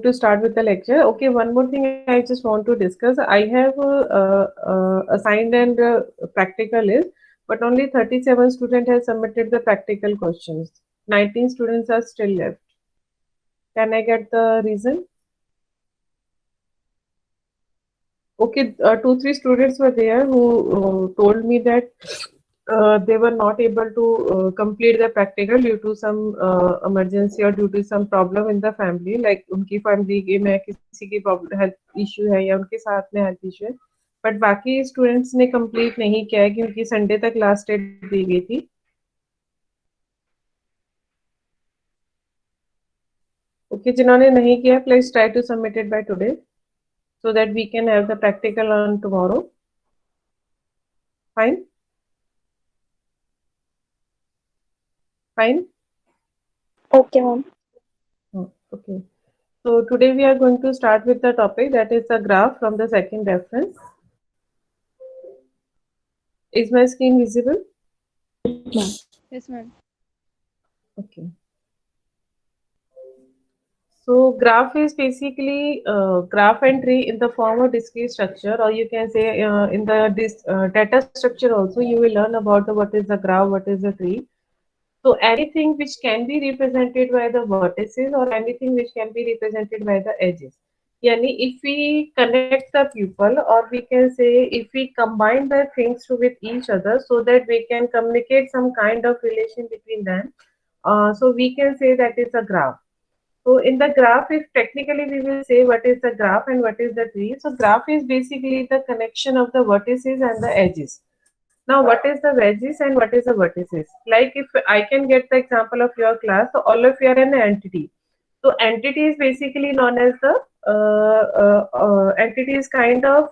going to start with the lecture. Okay, one more thing I just want to discuss. I have assigned and practical list, but only 37 students have submitted the practical questions. 19 students are still left. Can I get the reason? Okay, 2, 3 students were there who told me that they were not able to complete the practical due to some emergency or due to some problem in the family. Like उनकी family में किसी की problem health issue है या उनके साथ में health issue है. But बाकी students ने complete नहीं किया है क्योंकि Sunday तक last date दी गई थी. Okay, जिन्होंने नहीं किया, please try to submit it by today, so that we can have the practical on tomorrow. Fine. Fine. Okay, ma'am. Okay. So today we are going to start with the topic that is the graph from the second reference. Is my screen visible? Yes, ma'am. Okay. So graph is basically graph entry in the form of discrete structure, or you can say in the data structure also you will learn about what is the graph, what is the tree. So anything which can be represented by the vertices or anything which can be represented by the edges. Yani if we connect the people, or we can say if we combine the things with each other so that we can communicate some kind of relation between them, so we can say that is a graph. So in the graph, if technically we will say what is the graph and what is the tree. So graph is basically the connection of the vertices and the edges. Now, what is the wedges and what is the vertices? Like if I can get the example of your class, so all of you are an entity. So entity is basically known as the entity is kind of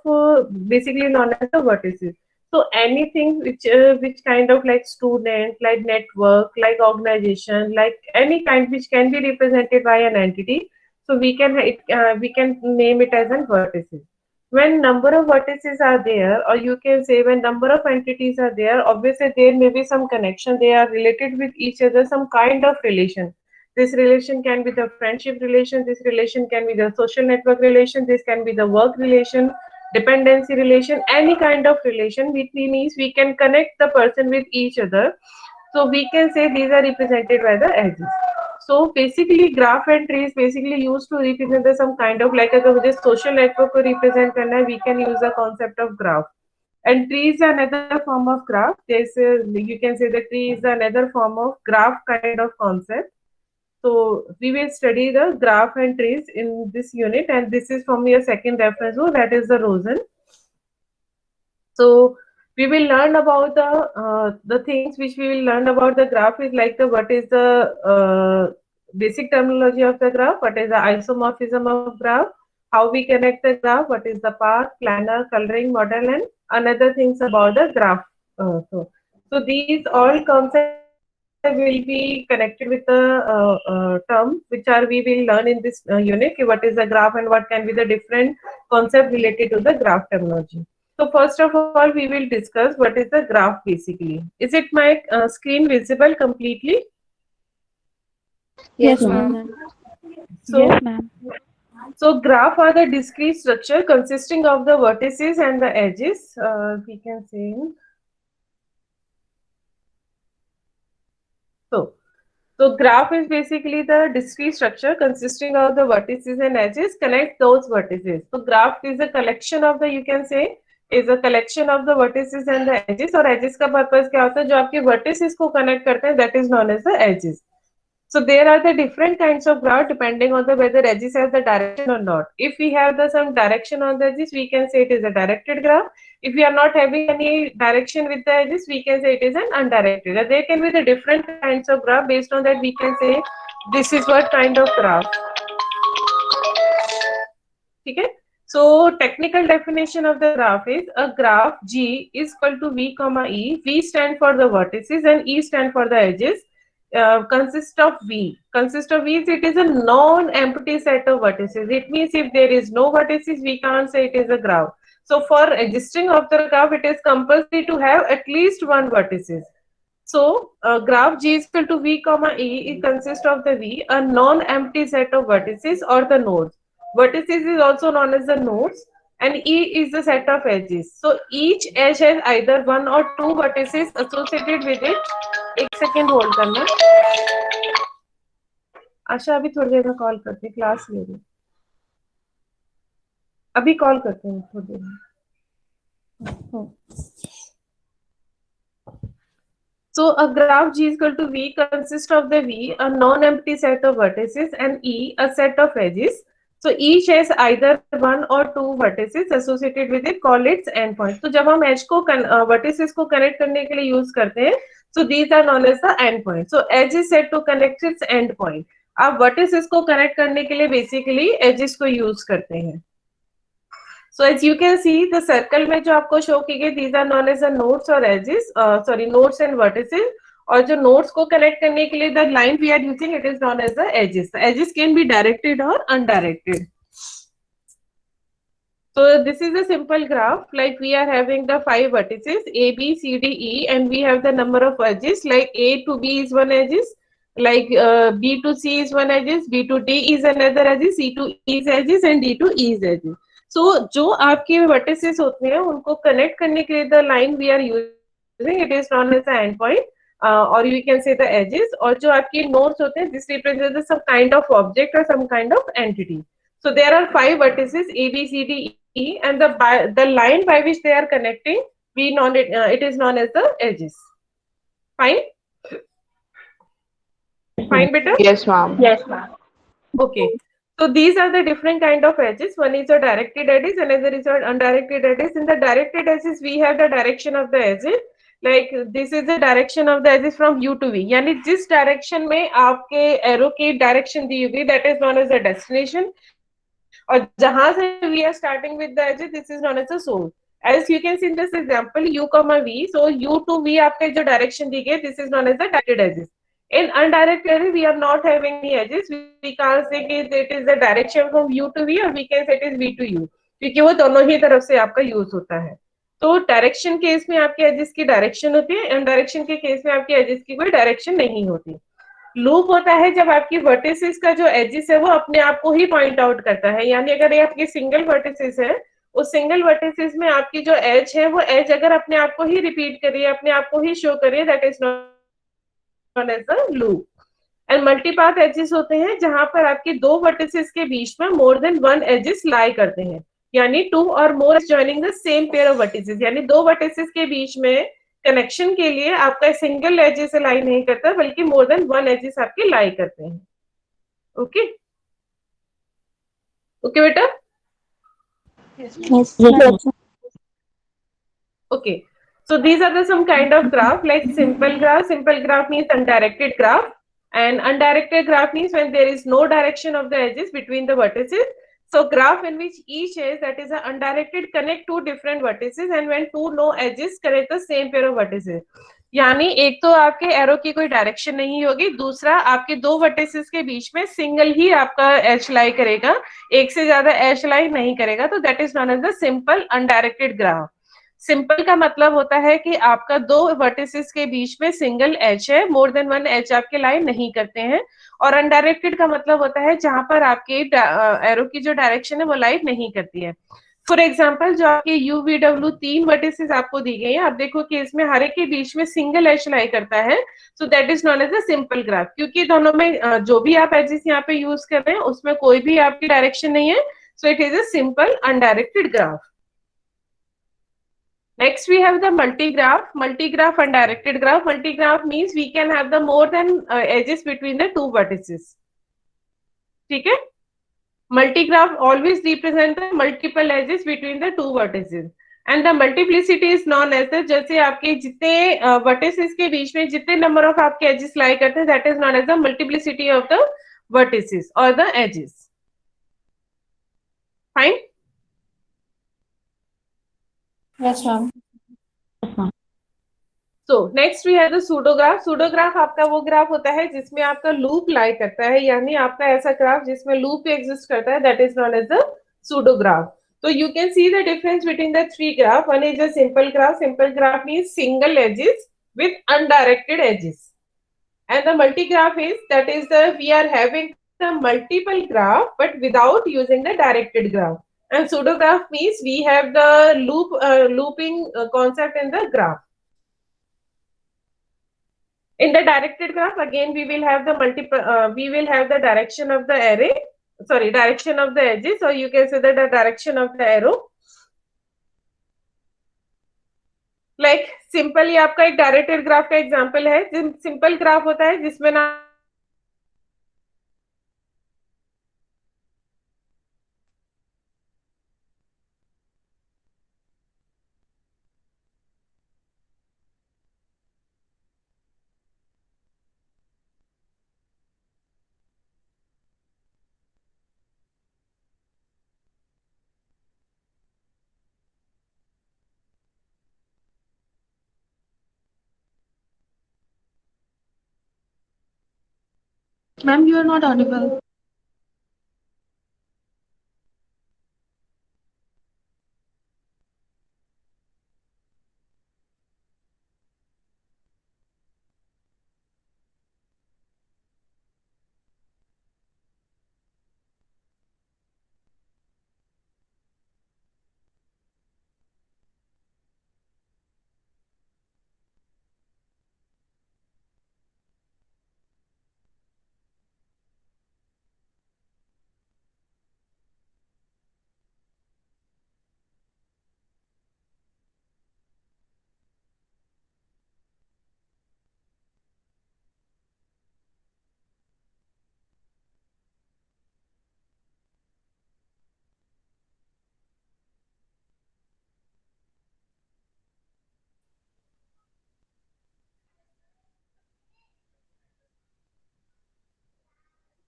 basically known as the vertices. So anything which kind of like student, like network, like organization, like any kind which can be represented by an entity. So we can name it as an vertices. When number of vertices are there, or you can say when number of entities are there, obviously there may be some connection. They are related with each other, some kind of relation. This relation can be the friendship relation, this relation can be the social network relation, this can be the work relation, dependency relation, any kind of relation, which means we can connect the person with each other. So we can say these are represented by the edges. So basically graph and tree is basically used to represent the some kind of like अगर मुझे social network को represent करना है, we can use the concept of graph. And tree is another form of graph. There's you can say the tree is another form of graph kind of concept. So we will study the graph and trees in this unit, and this is from your second reference book, that is the Rosen. So we will learn about the things which we will learn about the graph is like the what is the basic terminology of the graph, what is the isomorphism of graph, how we connect the graph, what is the path, planar, coloring, model, and another things about the graph. So these all concepts will be connected with the term which are we will learn in this unit. What is the graph and what can be the different concept related to the graph terminology. So first of all, we will discuss what is the graph basically. Is it my screen visible completely? Yes, ma'am. So, Yes, ma'am. so graph are the discrete structure consisting of the vertices and the edges. We can say so. So graph is basically the discrete structure consisting of the vertices and edges. Connect those vertices. So graph is a collection of the, you can say, is a collection of the vertices and the edges. और edges का purpose क्या होता है? जो आपके vertices को connect करते हैं, that is known as the edges. So there are the different kinds of graph depending on the whether edges have the direction or not. If we have the some direction on the edges, we can say it is a directed graph. If we are not having any direction with the edges, we can say it is an undirected. There can be the different kinds of graph. Based on that, we can say this is what kind of graph. Okay. So technical definition of the graph is a graph G is equal to V comma E. V stand for the vertices and E stand for the edges. Consist of V. Consist of V is it is a non-empty set of vertices. It means if there is no vertices, we can't say it is a graph. So for existing of the graph, it is compulsory to have at least one vertices. So graph G is equal to V comma E. It consists of the V, a non-empty set of vertices or the nodes. Vertices is also known as the nodes, and E is the set of edges. So each edge has either one or two vertices associated with it. एक second hold करना. आशा अभी थोड़ी देर में call करते हैं, class ले रही. अभी कॉल करते हैं थोड़ी देर में. So a graph G is equal to V consists of the V, a non-empty set of vertices, and E, a set of edges. So each has either one or two vertices associated with it, call its endpoint. तो जब हम edge को vertices को connect करने के लिए use करते हैं, so these are known as the endpoint. So edge is said to connect its endpoint. आप vertices को connect करने के लिए basically edges को use करते हैं. So as you can see, the circle में जो आपको show की गई, these are known as the nodes or edges, nodes and vertices. और जो nodes को connect करने के लिए the line we are using, it is known as the edges. The edges can be directed or undirected. So this is a simple graph. Like we are having the 5 vertices A, B, C, D, E, and we have the number of edges. Like A to B is one edges. Like B to C is one edges. B to D is another edges. C to E is edges, and D to E is edges. So जो आपके vertices होते हैं उनको connect करने के लिए the line we are using, it is known as the endpoint, or you can say the edges. और जो आपके nodes होते हैं, this represents some kind of object or some kind of entity. So there are 5 vertices A, B, C, D, E, and the line by which they are connecting, it is known as the edges. Fine. Fine, beta? Yes, ma'am. Yes, ma'am. Okay. So these are the different kind of edges. One is a directed edges, another is an undirected edges. In the directed edges, we have the direction of the edges. Like this is the direction of the edges from U to V. यानी जिस direction में आपके arrow की direction दी हुई, that is known as the destination. और जहां से we are starting with the edges, this is known as the source. As you can see in this example, U, V. So U to V आपके जो direction दी गई, this is known as the directed edges. In undirected edges, we are not having any edges. We can't say that it is the direction from U to V, or we can say it is V to U, क्योंकि वो दोनों ही तरफ से आपका use होता है. तो direction case में आपके एजेस की डायरेक्शन होती है, अनडायरेक्शन के केस में आपके एजेस की कोई डायरेक्शन नहीं होती. लूप होता है जब आपकी वर्टिसेस का जो एजेस है वो अपने आप को ही पॉइंट आउट करता है. यानी अगर ये आपकी सिंगल वर्टिसेस है, उस सिंगल वर्टिसेस में आपकी जो एज है वो एज अगर अपने आप को ही रिपीट कर रही है, अपने आप को ही शो कर रही है, that is known as a loop. And multipath edges होते हैं जहां पर आपके दो वर्टिसेस के बीच में more than one edges lie करते हैं. यानी two or more joining the same pair of vertices. यानी दो वर्टिसेस के बीच में कनेक्शन के लिए आपका सिंगल एजेस से लाई नहीं करता, बल्कि मोर देन वन एजेस आपके लाई करते हैं. ओके ओके बेटा. Yes. Okay, so these are the some kind of graph, like simple graph. Simple graph means undirected graph, and undirected graph means when there is no direction of the edges between the vertices. So graph in which each edge, that is a undirected, connect two different vertices, and when two no edges connect the same pair of vertices. यानी एक तो आपके arrow की कोई direction नहीं होगी, दूसरा आपके दो वर्टिसेस के बीच में सिंगल ही आपका एज लाई करेगा, एक से ज्यादा एज लाई नहीं करेगा. तो that is known as the simple undirected graph. Simple का मतलब होता है कि आपका दो वर्टिसेस के बीच में सिंगल एज है, मोर देन वन एज आपके लाइन नहीं करते हैं. और अनडायरेक्टेड का मतलब होता है जहां पर आपके एरो की जो डायरेक्शन है वो लाइन नहीं करती है. फॉर एग्जाम्पल जो आपके UVW 3 वर्टिसेस आपको दी गई है, आप देखो कि इसमें हर एक के बीच में सिंगल एज लाई करता है. So that is known as a simple graph, क्योंकि दोनों में जो भी आप एजेस यहाँ पे यूज कर रहे हैं उसमें कोई भी आपकी डायरेक्शन नहीं है. So it is a simple undirected graph. Next, we have the multigraph. Multigraph undirected graph. Multigraph means we can have the more than edges between the two vertices. ठीक है? Multigraph always represent the multiple edges between the two vertices. And the multiplicity is known as the, जैसे आपके जितने vertices के बीच में जितने number of आपके edges lie करते हैं, that is known as the multiplicity of the vertices or the edges. Fine? Yes, ma'am. So next we have the pseudograph. Pseudograph आपका वो ग्राफ होता है जिसमें आपका लूप लाई करता है, यानी आपका ऐसा ग्राफ जिसमें लूप एग्जिस्ट करता है, that is known as the pseudograph. So you can see the difference between the three graph. One is a simple graph. Simple graph means single edges with undirected edges. And the multigraph is, that is the, we are having the multiple graph but without using the directed graph. And pseudograph means we have the looping concept in the graph. In the directed graph, again we will have the direction of the array, sorry, direction of the edges, or you can say that the direction of the arrow. Like simple, ये आपका एक directed graph का example है. Simple graph होता है जिसमें ना Ma'am, you are not audible.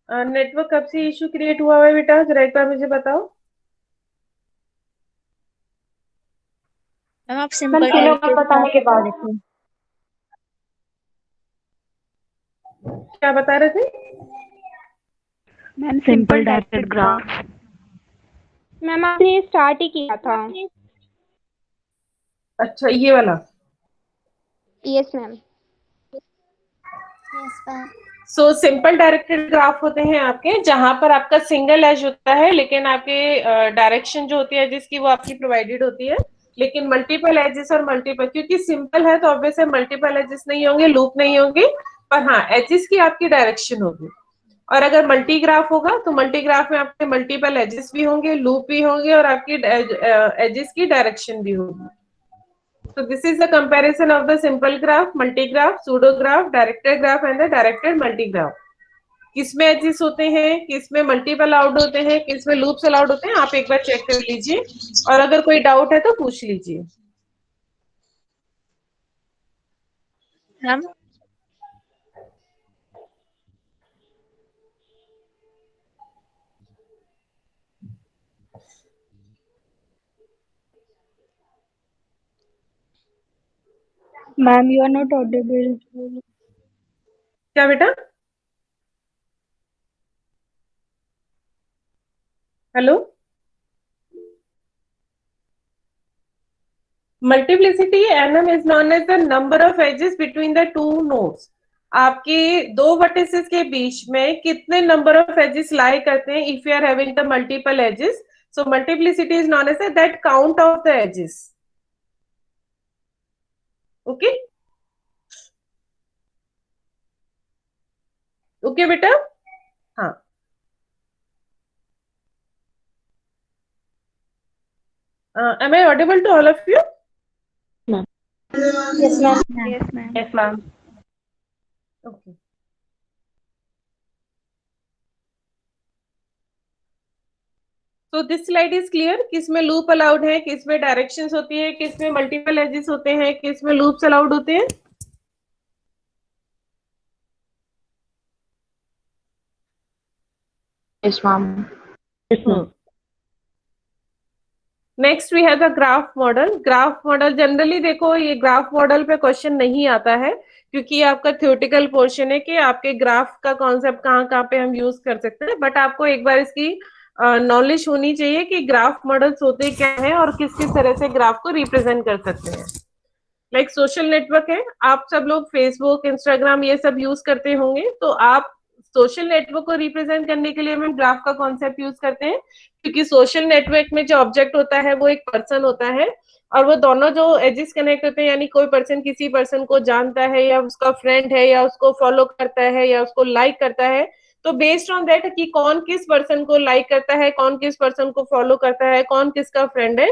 Network कब से इशू क्रिएट हुआ है बेटा, जरा एक बार मुझे बताओ. मैम आप सिंपल डायरेक्टेड बताने के बाद क्या बता रहे थे? Ma'am simple directed graph. Ma'am आपने स्टार्ट ही किया था. अच्छा, ये वाला. Yes ma'am. So simple directed graph होते हैं आपके, जहां पर आपका सिंगल एज होता है, लेकिन आपके डायरेक्शन जो होती है जिसकी वो आपकी प्रोवाइडेड होती है, लेकिन मल्टीपल एजेस और मल्टीपल, क्योंकि सिंपल है तो ऑब्वियसली मल्टीपल एजेस नहीं होंगे, लूप नहीं होंगे, पर हाँ एजेस की आपकी डायरेक्शन होगी. और अगर मल्टी ग्राफ होगा तो मल्टी ग्राफ में आपके मल्टीपल एजेस भी होंगे, लूप भी होंगे, और आपकी एजेस की डायरेक्शन भी होगी. So this is the comparison of the simple graph, multigraph, pseudograph, directed graph and the directed multigraph. किसमें एजेस होते हैं, किसमें मल्टीपल अलाउड होते हैं, किसमें लूप्स अलाउड होते हैं, आप एक बार चेक कर लीजिए, और अगर कोई डाउट है तो पूछ लीजिए. Ma'am ma'am you are not audible. क्या बेटा? Hello. Multiplicity nm is known as the number of edges between the two nodes. आपके दो वर्टिसेस के बीच में कितने नंबर ऑफ एजेस लाई करते हैं if you are having the multiple edges. So multiplicity is known as that count of the edges. Okay okay बेटा. हाँ, am I audible to all of you? Yes ma'am. Yes ma'am. Yes ma'am. Okay. So this slide is clear. किसमें loop allowed है, किसमें directions होती है, किसमें multiple edges होते हैं, किसमें लूप्स अलाउड होते हैं. Yes ma'am. Next we have the graph model. Graph model generally देखो, ये ग्राफ मॉडल पे क्वेश्चन नहीं आता है, क्योंकि ये आपका थ्योरेटिकल पोर्शन है कि आपके ग्राफ का कॉन्सेप्ट कहाँ कहाँ पे हम यूज कर सकते हैं. बट आपको एक बार इसकी नॉलेज होनी चाहिए कि ग्राफ मॉडल्स होते क्या है और किस किस तरह से ग्राफ को रिप्रेजेंट कर सकते हैं. लाइक सोशल नेटवर्क है, आप सब लोग फेसबुक, इंस्टाग्राम ये सब यूज करते होंगे, तो आप सोशल नेटवर्क को रिप्रेजेंट करने के लिए हम ग्राफ का कॉन्सेप्ट यूज करते हैं, क्योंकि सोशल नेटवर्क में जो ऑब्जेक्ट होता है वो एक पर्सन होता है, और वो दोनों जो एजेस कनेक्ट होते हैं, यानी कोई पर्सन किसी पर्सन को जानता है या उसका फ्रेंड है या उसको फॉलो करता है या उसको लाइक करता है, तो बेस्ड ऑन दैट कि कौन किस पर्सन को लाइक करता है, कौन किस पर्सन को फॉलो करता है, कौन किसका फ्रेंड है,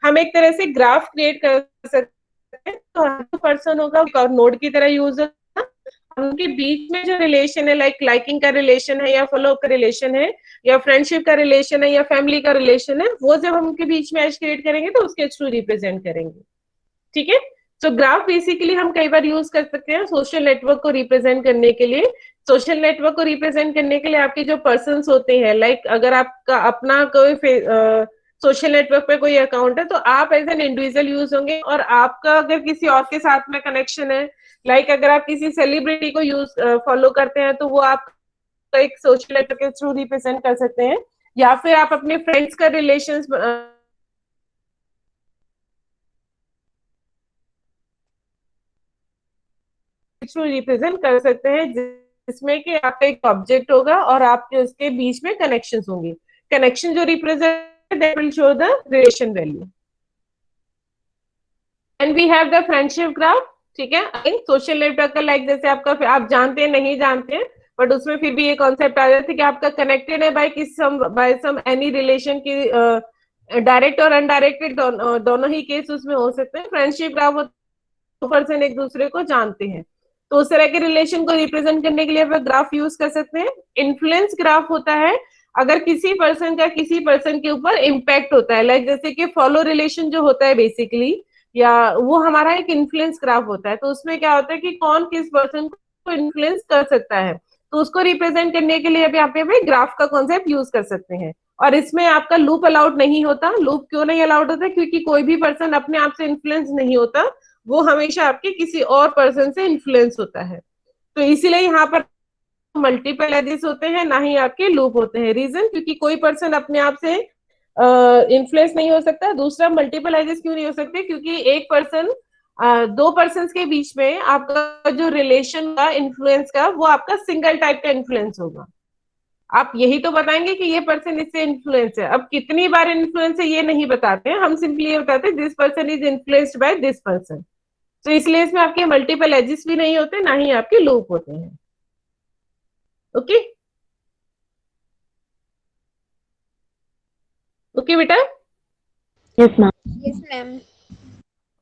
हम एक तरह से ग्राफ क्रिएट कर सकते हैं। तो हर पर्सन होगा नोड की तरह यूज होगा, उनके बीच में जो रिलेशन है, लाइकिंग का रिलेशन है या फॉलो का रिलेशन है या फ्रेंडशिप का रिलेशन है या फैमिली का रिलेशन है, वो जब हम उनके बीच में एज क्रिएट करेंगे तो उसके थ्रू रिप्रेजेंट करेंगे। ठीक है, तो ग्राफ बेसिकली हम कई बार यूज कर सकते हैं सोशल नेटवर्क को रिप्रेजेंट करने के लिए। सोशल नेटवर्क को रिप्रेजेंट करने के लिए आपके जो पर्सन्स होते हैं, अगर आपका अपना कोई सोशल नेटवर्क पे कोई अकाउंट है, तो आप एज एन इंडिविजुअल यूज होंगे, और आपका अगर किसी और के साथ में कनेक्शन है, अगर आप किसी सेलिब्रिटी को यूज फॉलो करते हैं, तो वो आप एक सोशल नेटवर्क के थ्रू रिप्रेजेंट कर सकते हैं, या फिर आप अपने फ्रेंड्स का रिलेशन थ्रू रिप्रेजेंट कर सकते हैं, जिसमें कि आपका एक ऑब्जेक्ट होगा और आपके उसके बीच में कनेक्शंस होंगे। कनेक्शन जो represent that will show the relation value. And we have the friendship graph. ठीक है, सोशल नेटवर्क का जैसे आपका आप जानते हैं नहीं जानते हैं, बट उसमें फिर भी ये कॉन्सेप्ट आ जाता है कि आपका कनेक्टेड है बाय सम एनी रिलेशन की डायरेक्ट और अनडायरेक्टेड दोनों ही केस उसमें हो सकते हैं। फ्रेंडशिप ग्राफ दो पर्सन एक दूसरे को जानते हैं, तो उस तरह के रिलेशन को रिप्रेजेंट करने के लिए आप ग्राफ यूज कर सकते हैं। इन्फ्लुएंस ग्राफ होता है अगर किसी पर्सन का किसी पर्सन के ऊपर इम्पैक्ट होता है, जैसे कि फॉलो रिलेशन जो होता है बेसिकली, या वो हमारा एक इन्फ्लुएंस ग्राफ होता है। तो उसमें क्या होता है कि कौन किस पर्सन को इन्फ्लुएंस कर सकता है, तो उसको रिप्रेजेंट करने के लिए अब यहाँ पे ग्राफ का कॉन्सेप्ट यूज कर सकते हैं। और इसमें आपका लूप अलाउड नहीं होता। लूप क्यों नहीं अलाउड होता? क्योंकि कोई भी पर्सन अपने आप से इन्फ्लुएंस नहीं होता, वो हमेशा आपके किसी और पर्सन से इन्फ्लुएंस होता है। तो इसीलिए यहाँ पर मल्टीपल एजेस होते हैं, ना ही आपके लूप होते हैं। रीजन, क्योंकि कोई पर्सन अपने आप से इन्फ्लुएंस नहीं हो सकता। दूसरा, मल्टीपल एजेस क्यों नहीं हो सकते? क्योंकि एक पर्सन दो पर्सन के बीच में आपका जो रिलेशन का इन्फ्लुएंस का, वो आपका सिंगल टाइप का इन्फ्लुएंस होगा। आप यही तो बताएंगे कि ये पर्सन इससे इन्फ्लुएंस है। अब कितनी बार इन्फ्लुएंस है ये नहीं बताते हैं, हम सिंपली ये बताते हैं this person is influenced by this person. तो इसलिए इसमें आपके मल्टीपल एजेस भी नहीं होते, ना ही आपके लूप होते हैं। ओके ओके बेटा। Yes, ma'am. Yes, ma'am.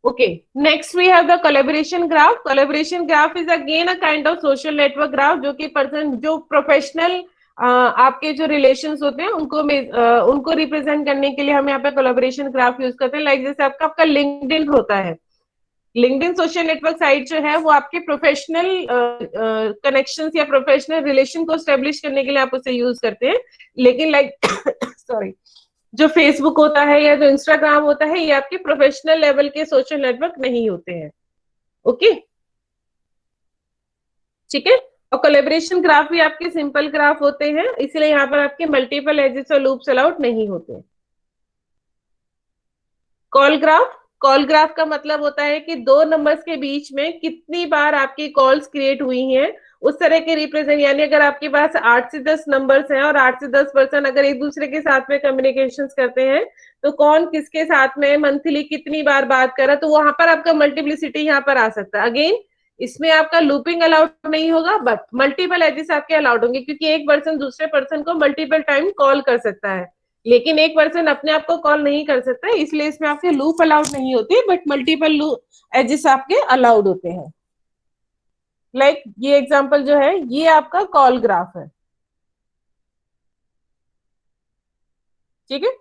Okay, next we have the collaboration graph. Collaboration graph is again a kind of social network graph, जो कि पर्सन जो प्रोफेशनल आपके जो रिलेशंस होते हैं उनको रिप्रेजेंट करने के लिए हम यहाँ पे कोलैबोरेशन ग्राफ यूज करते हैं। जैसे आपका लिंक्डइन होता है। लिंक्डइन सोशल नेटवर्क साइट जो है वो आपके प्रोफेशनल कनेक्शंस या प्रोफेशनल रिलेशन को स्टेब्लिश करने के लिए आप उसे यूज करते हैं। लेकिन सॉरी, जो फेसबुक होता है या जो इंस्टाग्राम होता है, ये आपके प्रोफेशनल लेवल के सोशल नेटवर्क नहीं होते हैं। ओके, ठीक है। और कोलैबोरेशन ग्राफ भी आपके सिंपल ग्राफ होते हैं, इसलिए यहाँ पर आपके मल्टीपल एजेस और लूप्स अलाउड नहीं होते। कॉल ग्राफ का मतलब होता है कि दो नंबर्स के बीच में कितनी बार आपकी कॉल्स क्रिएट हुई हैं, उस तरह के रिप्रेजेंट। यानी अगर आपके पास 8 से 10 नंबर्स हैं और 8 से 10 पर्सन अगर एक दूसरे के साथ में कम्युनिकेशन करते हैं, तो कौन किसके साथ में मंथली कितनी बार बात कर रहा है, तो वहां पर आपका मल्टीप्लिसिटी यहाँ पर आ सकता है। अगेन, इसमें आपका लूपिंग अलाउड नहीं होगा, बट मल्टीपल एजेस आपके अलाउड होंगे, क्योंकि एक पर्सन दूसरे पर्सन को मल्टीपल टाइम कॉल कर सकता है, लेकिन एक पर्सन अपने आप को कॉल नहीं कर सकता। इसलिए इसमें आपके लूप अलाउड नहीं होते, बट मल्टीपल एजेस आपके अलाउड होते हैं। ये एग्जांपल जो है, ये आपका कॉल ग्राफ है। ठीक है,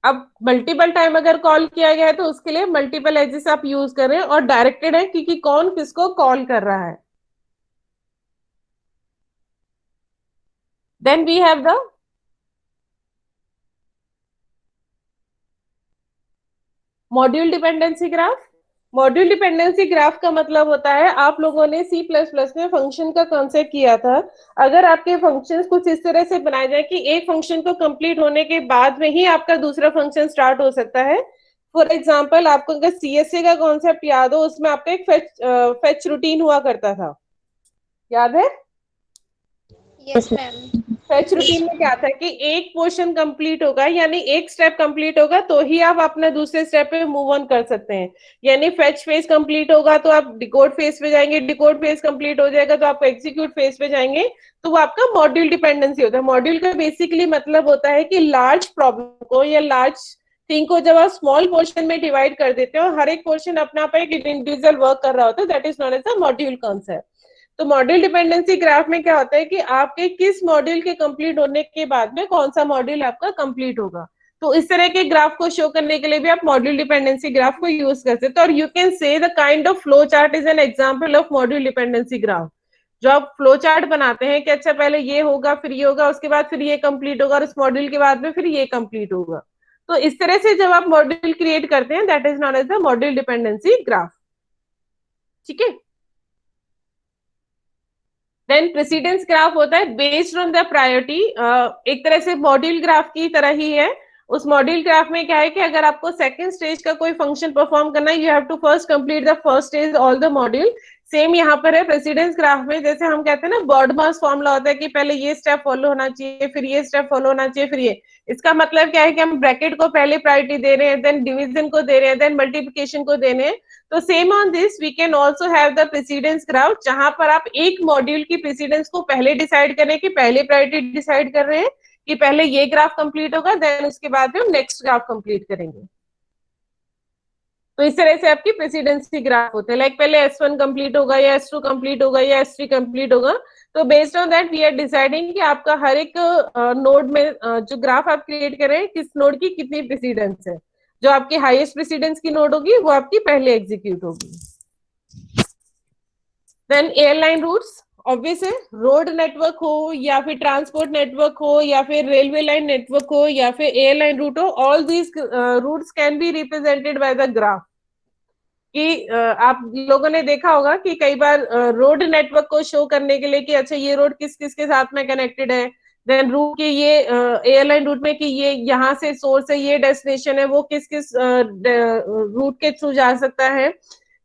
अब मल्टीपल टाइम अगर कॉल किया गया है तो उसके लिए मल्टीपल एजेस आप यूज कर रहे हैं, और डायरेक्टेड है क्योंकि कौन किसको कॉल कर रहा है। Then we have the module dependency graph. Module dependency graph का मतलब होता है, आप लोगों ने C++ में फंक्शन का कॉन्सेप्ट किया था। अगर आपके फंक्शंस कुछ इस तरह से बनाए जाए कि एक फंक्शन को कंप्लीट होने के बाद में ही आपका दूसरा फंक्शन स्टार्ट हो सकता है। फॉर एग्जांपल, आपको अगर CSA का कॉन्सेप्ट याद हो, उसमें आपका एक फेच रूटीन हुआ करता था, याद है? Yes ma'am. फैच रूटीन में क्या था कि एक पोर्शन कंप्लीट होगा, यानी एक स्टेप कंप्लीट होगा तो ही आप अपना दूसरे स्टेप पे मूव ऑन कर सकते हैं। यानी फैच फेज कंप्लीट होगा तो आप डिकोड फेज पे जाएंगे, डिकोड फेज कंप्लीट हो जाएगा तो आप एग्जीक्यूट फेज पे जाएंगे। तो वो आपका मॉड्यूल डिपेंडेंसी होता है। मॉड्यूल का बेसिकली मतलब होता है कि लार्ज प्रॉब्लम को या लार्ज थिंग को जब आप स्मॉल पोर्शन में डिवाइड कर देते हो, हर एक पोर्शन अपना आप एक इंडिविजुअल वर्क कर रहा होता है, that is known as a module concept. तो मॉड्यूल डिपेंडेंसी ग्राफ में क्या होता है कि आपके किस मॉड्यूल के कंप्लीट होने के बाद में कौन सा मॉड्यूल आपका कंप्लीट होगा। तो इस तरह के ग्राफ को शो करने के लिए भी आप मॉड्यूल डिपेंडेंसी ग्राफ को यूज कर सकते हो। और you can say the kind of flow chart is an example of module dependency graph. जो आप फ्लो चार्ट बनाते हैं कि अच्छा पहले ये होगा, फिर ये होगा, उसके बाद फिर ये कंप्लीट होगा, और उस मॉड्यूल के बाद में फिर ये कंप्लीट होगा। तो इस तरह से जब आप मॉड्यूल क्रिएट करते हैं, that is known as the module dependency graph. ठीक है। देन प्रेसिडेंस ग्राफ होता है बेस्ड ऑन द प्रायोरिटी। एक तरह से मॉड्यूल ग्राफ की तरह ही है। उस मॉड्यूल ग्राफ में क्या है कि अगर आपको सेकंड स्टेज का कोई फंक्शन परफॉर्म करना है, you have to first complete the first stage all the module. Same यहाँ पर है प्रेसिडेंस ग्राफ में। जैसे हम कहते हैं ना, बॉडमास फॉर्मूला होता है कि पहले ये स्टेप फॉलो होना चाहिए, फिर ये स्टेप फॉलो होना चाहिए, फिर ये। इसका मतलब क्या है कि हम ब्रैकेट को पहले प्रायोरिटी दे रहे हैं, देन डिवीजन को दे रहे हैं, देन मल्टीप्लिकेशन को दे रहे हैं। तो same on this we can also have the precedence graph, जहां पर आप एक मॉड्यूल की प्रेसिडेंस को पहले डिसाइड करें कि पहले प्रायोरिटी डिसाइड कर रहे हैं कि पहले ये ग्राफ कंप्लीट होगा, देन उसके बाद हम नेक्स्ट ग्राफ कंप्लीट करेंगे। तो इस तरह से आपकी प्रेसिडेंसी ग्राफ होते हैं। लाइक पहले S1 कंप्लीट होगा या S2 कंप्लीट होगा या S3 कंप्लीट होगा। तो based on that we are deciding कि आपका हर एक नोड में जो ग्राफ आप क्रिएट कर रहे हैं, किस नोड की कितनी प्रेसिडेंस है। जो आपकी हाईएस्ट प्रेसिडेंस की नोड होगी वो आपकी पहले एग्जीक्यूट होगी। देन एयरलाइन रूट्स ऑब्वियस है, रोड नेटवर्क हो या फिर ट्रांसपोर्ट नेटवर्क हो या फिर रेलवे लाइन नेटवर्क हो या फिर एयरलाइन रूट हो, all these routes can be represented by the graph. कि आप लोगों ने देखा होगा कि कई बार रोड नेटवर्क को शो करने के लिए कि अच्छा ये रोड किस किस के साथ में कनेक्टेड है, देन रूट के ये एयरलाइन रूट में कि ये यहाँ से सोर्स है, ये डेस्टिनेशन है, वो किस किस रूट के थ्रू जा सकता है।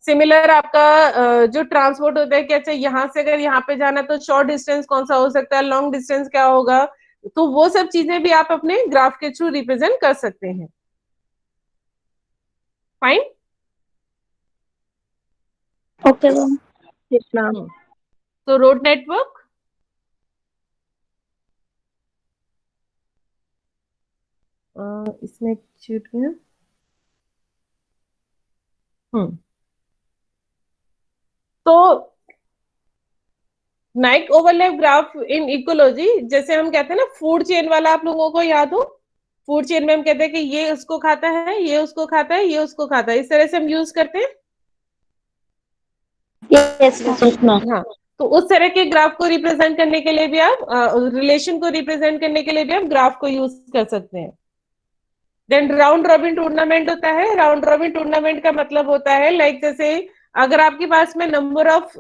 सिमिलर आपका जो ट्रांसपोर्ट होता है कि अच्छा यहाँ से अगर यहाँ पे जाना तो शॉर्ट डिस्टेंस कौन सा हो सकता है, लॉन्ग डिस्टेंस क्या होगा। तो वो सब चीजें भी आप अपने ग्राफ के थ्रू रिप्रेजेंट कर सकते हैं। Fine. Okay, ma'am. Yes, ma'am. तो रोड नेटवर्क, इसमें शूट किया। तो Naik overlap graph in ecology, जैसे हम कहते हैं ना फूड चेन वाला, आप लोगों को याद हो, फूड चेन में हम कहते हैं कि ये उसको खाता है, ये उसको खाता है, ये उसको खाता है, इस तरह से हम यूज करते हैं। Yes, ma'am. Yes, ma'am. हाँ, तो उस तरह के ग्राफ को रिप्रेजेंट करने के लिए भी आप रिलेशन को रिप्रेजेंट करने के लिए भी आप ग्राफ को यूज कर सकते हैं। देन राउंड रॉबिन टूर्नामेंट होता है। राउंड रॉबिन टूर्नामेंट का मतलब होता है लाइक जैसे अगर आपके पास में नंबर ऑफ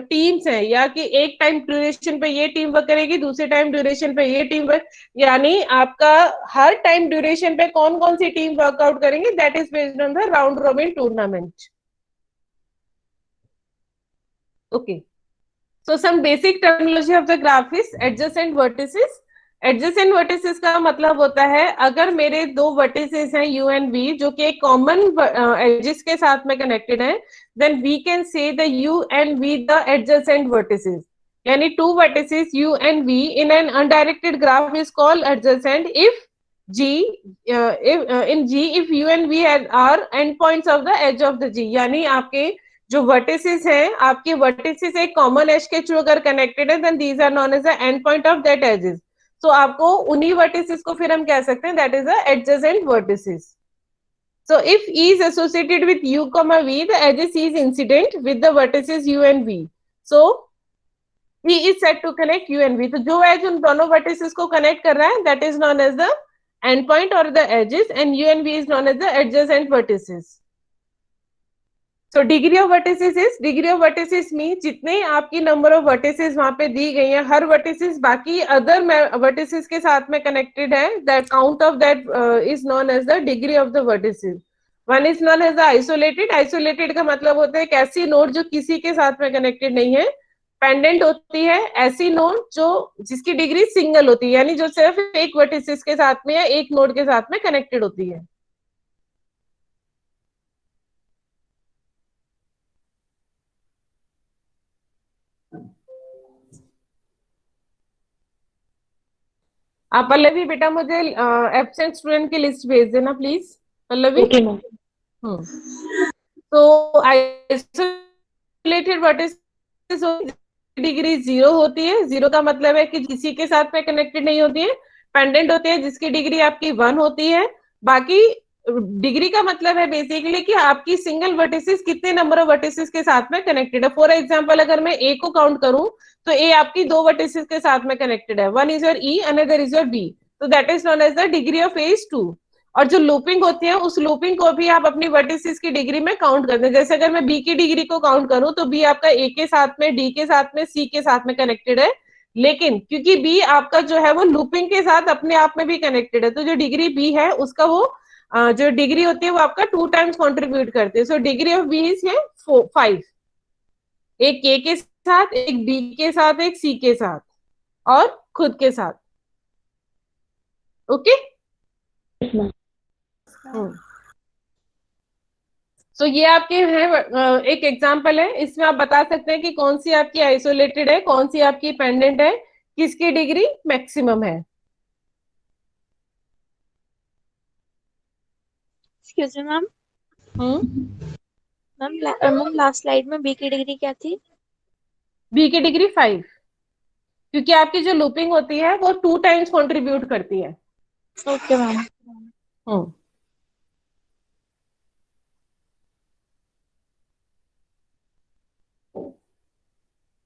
टीम्स हैं, या कि एक टाइम ड्यूरेशन पे ये टीम वर्क करेगी, दूसरे टाइम ड्यूरेशन पे ये टीम वर्क, यानी आपका हर टाइम ड्यूरेशन पे कौन कौन सी टीम वर्कआउट करेंगे, that is based on the round robin tournament. Okay, so some basic terminology of the graph is adjacent vertices। adjacent vertices का मतलब होता है अगर मेरे दो vertices हैं u and v जो कि एक कॉमन एजेस के साथ में कनेक्टेड है, then we can say the u and v the adjacent vertices। यानी two vertices u and v in an undirected graph is called adjacent if g in g if u and v are endpoints of the edge of the g। यानी आपके जो vertices हैं, आपके vertices एक common edge के through अगर connected है, then these are known as the end point of that edges. So आपको उन्हीं वर्टिसेस को फिर हम कह सकते हैं that is the adjacent vertices. So if E is associated with u, v, the edges E is incident with the vertices u and v। So E is set to connect u and v। तो जो as उन दोनों vertices को connect कर रहा है, that is known as the end point or the edges, and u and v is known as the adjacent vertices। So degree of vertices is, degree of vertices means जितने आपकी number of vertices वहां पे दी गई है, हर vertices बाकी other vertices के साथ में connected है, that count of that is known as the degree of the vertices। One is known as the isolated। isolated का मतलब होता है एक ऐसी नोड जो किसी के साथ में connected नहीं है। पेंडेंट होती है ऐसी नोड जो जिसकी डिग्री सिंगल होती है, यानी जो सिर्फ एक वर्टिसिस के साथ में या एक नोड के साथ में कनेक्टेड होती है। पल्लवी बेटा मुझे एब्सेंट स्टूडेंट की लिस्ट भेज देना प्लीज, पल्लवी। Okay ma'am. तो आइसोलेटेड वर्टिसेस डिग्री 0 होती है। 0 का मतलब है कि किसी के साथ में कनेक्टेड नहीं होती है। पेंडेंट होते हैं जिसकी डिग्री आपकी 1 होती है। बाकी डिग्री का मतलब है बेसिकली कि आपकी सिंगल वर्टिसेस कितने नंबर ऑफ वर्टिसेस के साथ में कनेक्टेड है। फॉर एग्जांपल अगर मैं ए को काउंट करूं तो ए आपकी 2 वर्टिसेस के साथ में कनेक्टेड है। One is your E, another is your B, तो that is known as the degree of A is 2। और जो लूपिंग होती है उस लूपिंग को भी आप अपनी वर्टिसेस की डिग्री में काउंट करते हैं। जैसे अगर मैं बी की डिग्री को काउंट करूं तो बी आपका ए के साथ में, डी के साथ में, सी के साथ में कनेक्टेड है। लेकिन क्योंकि बी आपका जो है वो लूपिंग के साथ अपने आप में भी कनेक्टेड है, तो जो डिग्री बी है उसका वो जो डिग्री होती है वो आपका 2 टाइम्स कॉन्ट्रीब्यूट करते हैं। So degree of B is है 5, एक के साथ, एक बी के साथ, एक सी के साथ और खुद के साथ। ओके सो ये आपके हैं एक एग्जांपल है। इसमें आप बता सकते हैं कि कौन सी आपकी आइसोलेटेड है, कौन सी आपकी पेंडेंट है, किसकी डिग्री मैक्सिमम है। Excuse me ma'am. Ma'am last slide में बी की डिग्री क्या थी? बी की डिग्री 5, क्योंकि आपकी जो लूपिंग होती है वो 2 टाइम्स कंट्रीब्यूट करती है। Okay ma'am.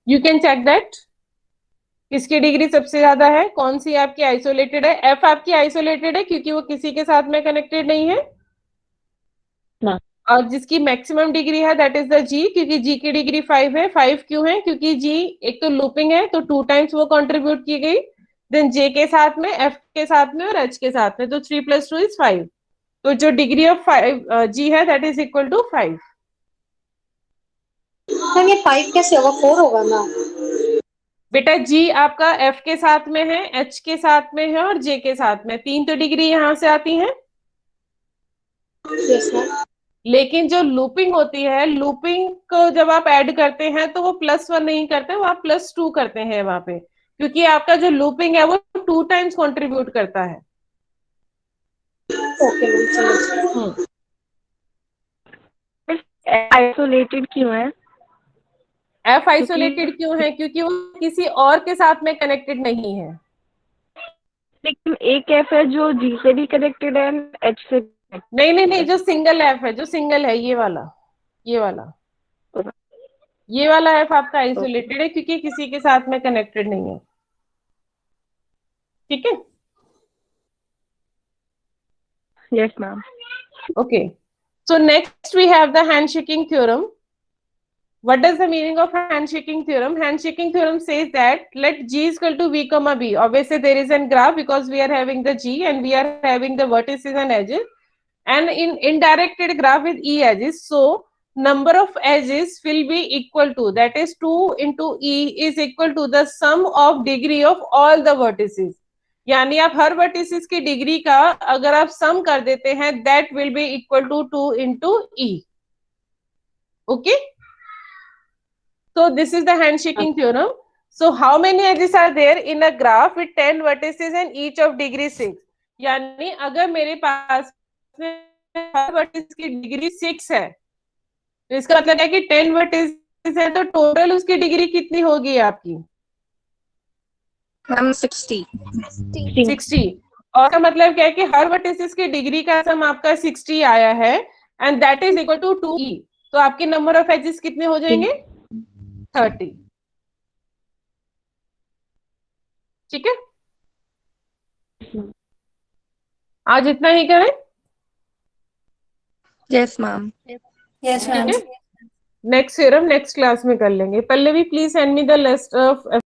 You can check that किसकी डिग्री सबसे ज्यादा है, कौन सी आपकी आइसोलेटेड है। एफ आपकी आइसोलेटेड है क्योंकि वो किसी के साथ में कनेक्टेड नहीं है ना। और जिसकी मैक्सिमम डिग्री है दैट इज द जी, क्योंकि जी की डिग्री 5 है। 5 क्यों है? क्योंकि जी एक तो लूपिंग है तो 2 टाइम्स वो कंट्रीब्यूट की गई, देन जे के साथ में, एफ के साथ में और एच के साथ में, तो 3 + 2 = 5। तो जो डिग्री ऑफ 5 जी है that is equal to 5। Ma'am ये 5 कैसे होगा, 4 होगा ना? बेटा जी आपका एफ के साथ में है, एच के साथ में है और जे के साथ में, 3 तो डिग्री यहां से आती है। Yes ma'am. लेकिन जो लूपिंग होती है, लूपिंग को जब आप ऐड करते हैं तो वो +1 नहीं करते, वो आप +2 करते हैं वहां पे, क्योंकि आपका जो लूपिंग है वो 2 टाइम्स कंट्रीब्यूट करता है। ओके मैम चलो। आइसोलेटेड क्यों है? एफ आइसोलेटेड क्यों है? क्योंकि वो किसी और के साथ में कनेक्टेड नहीं है। लेकिन एक एफ है जो जी से भी कनेक्टेड है, एच से। नहीं नहीं नहीं, जो सिंगल एफ है, जो सिंगल है, ये वाला, ये वाला, ये वाला एफ आपका आइसोलेटेड है क्योंकि किसी के साथ में कनेक्टेड नहीं है। ठीक है। Yes ma'am. Okay. So next we have the handshaking theorem. What does the meaning of handshaking theorem? Handshaking theorem says that let G is equal to V comma B. Obviously there is a graph because we are having the G and we are having the vertices and edges. And in indirected graph with E edges. So number of edges will be equal to, that is 2 into E is equal to the sum of degree of all the vertices. यानी आप हर vertices की degree का अगर आप सम कर देते हैं that will be equal to 2 into E. ओके, so this is the handshaking theorem. So how many edges are there in a graph with 10 vertices and each of degree 6? यानी अगर मेरे पास हर वर्टिस की डिग्री 6 है तो इसका मतलब है कि 10 वर्टिसेस है, तो टोटल उसकी डिग्री कितनी होगी आपकी? मैम 60। 60। और का मतलब क्या है कि हर वर्टिसेस की डिग्री का सम आपका 60 आया है and that is equal to 2E। तो आपके नंबर ऑफ एजेस कितने हो जाएंगे? 30। ठीक है, आज इतना ही करें। Yes ma'am. यस ठीक मैम। है, नेक्स्ट थ्योरम नेक्स्ट क्लास में कर लेंगे। Pallavi please send me the list of